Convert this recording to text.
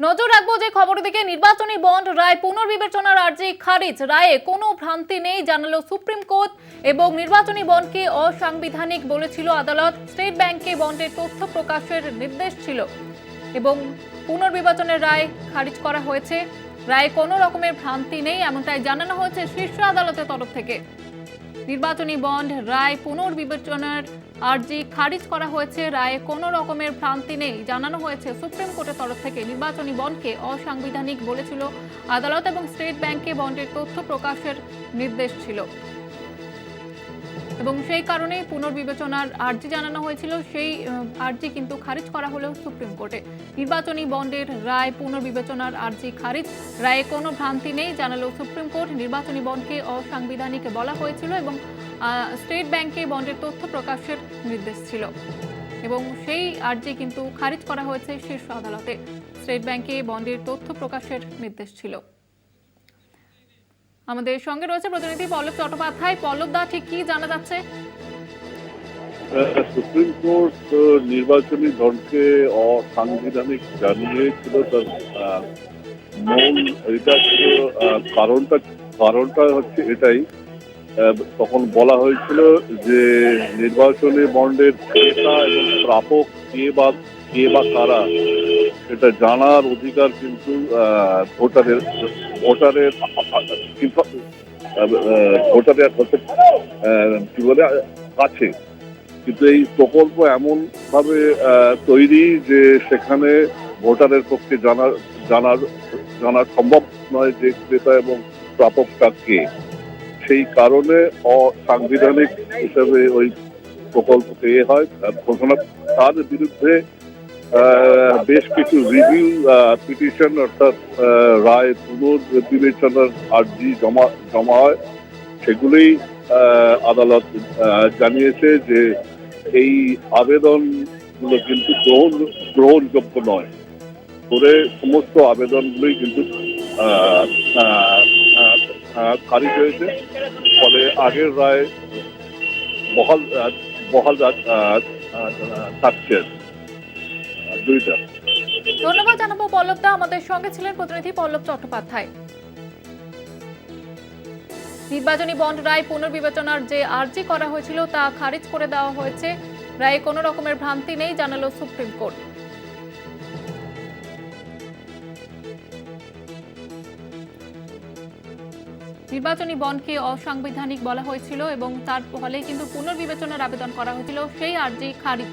নজর রাখবো যে খবরের দিকে। নির্বাচনী বন্ড রায় পুনর্বিবেচনার আর্জি খারিজ, রায়ে কোনো ভ্রান্তি নেই জানালো সুপ্রিম কোর্ট। এবং নির্বাচনী বন্ডকে অসাংবিধানিক বলেছিল আদালত। স্টেট ব্যাংকে বন্ডের তথ্য প্রকাশের নির্দেশ ছিল এবং পুনর্বিবেচনের রায় খারিজ করা হয়েছে। রায়ে কোনো রকমের ভ্রান্তি নেই এমনটাই জানানো হয়েছে শীর্ষ আদালতের তরফ থেকে। নির্বাচনী বন্ড রায় পুনর্বিবেচনার আর্জি খারিজ করা হয়েছে। রায়ে কোনো রকমের ভ্রান্তি নেই জানানো হয়েছে সুপ্রিম কোর্টের তরফ থেকে। নির্বাচনী বন্ডকে অসাংবিধানিক বলেছিল আদালত এবং স্টেট ব্যাংকে বন্ডের তথ্য প্রকাশের নির্দেশ ছিল এবং সেই কারণে পুনর্বিবেচনার আর্জি জানানো হয়েছিল। সেই আর্জি কিন্তু খারিজ করা হলো সুপ্রিম কোর্টে। নির্বাচনী বন্ডের রায় পুনর্বিবেচনার আর্জি খারিজ, রায়ে কোনো ভ্রান্তি নেই জানালো সুপ্রিম কোর্ট। নির্বাচনী বন্ডকে অসাংবিধানিক বলা হয়েছিল এবং স্টেট ব্যাংকে বন্ডের তথ্য প্রকাশের নির্দেশ ছিল এবং সেই আর্জি কিন্তু খারিজ করা হয়েছে শীর্ষ আদালতে। স্টেট ব্যাংকে বন্ডের তথ্য প্রকাশের নির্দেশ ছিল। আমাদের সঙ্গে রয়েছে প্রতিনিধি পল্লব চট্টোপাধ্যায়। পল্লব দা, ঠিক কি জানা যাচ্ছে? সুপ্রিম কোর্ট নির্বাচনী দলকে অসাংবিধানিক জানিয়েছিল। তার মূল এটা ছিল, কারণটা হচ্ছে এটাই। তখন বলা হয়েছিল যে নির্বাচনী বন্ডের ক্রেতা এবং প্রাপক কে বা কারা, এটা জানার অধিকার কিন্তু ভোটারের কি বলে আছে। কিন্তু এই প্রকল্প এমন ভাবে তৈরি যে সেখানে ভোটারের পক্ষে জানা সম্ভব নয় যে ক্রেতা এবং প্রাপকটা কে। সেই কারণে অসাংবিধানিক হিসেবে ওই প্রকল্পকে হয় ঘোষণা। তার বিরুদ্ধে বেশ কিছু রিভিউ পিটিশন অর্থাৎ রায় পুনর্বিবেচনার আর্জি জমা হয়। সেগুলোই আদালত জানিয়েছে যে এই আবেদনগুলো কিন্তু গ্রহণযোগ্য নয় করে সমস্ত আবেদনগুলোই কিন্তু খারিজ হয়েছে। ফলে আগের রায় বহাল থাকছে। দুইটা ধন্যবাদ জানাবো পল্লব দা। আমাদের সঙ্গে ছিলেন প্রতিনিধি পল্লব চট্টোপাধ্যায়। নির্বাচনী বন্ড রায় পুনর্বিবেচনার যে আর্জি করা হয়েছিল তা খারিজ করে দেওয়া হয়েছে। রায়ে কোনো রকমের ভ্রান্তি নেই জানালো সুপ্রিম কোর্ট। নির্বাচনী বন্ডকে অসাংবিধানিক বলা হয়েছিল এবং তার ফলে কিন্তু পুনর্বিবেচনার আবেদন করা হয়েছিল, সেই আর্জি খারিজ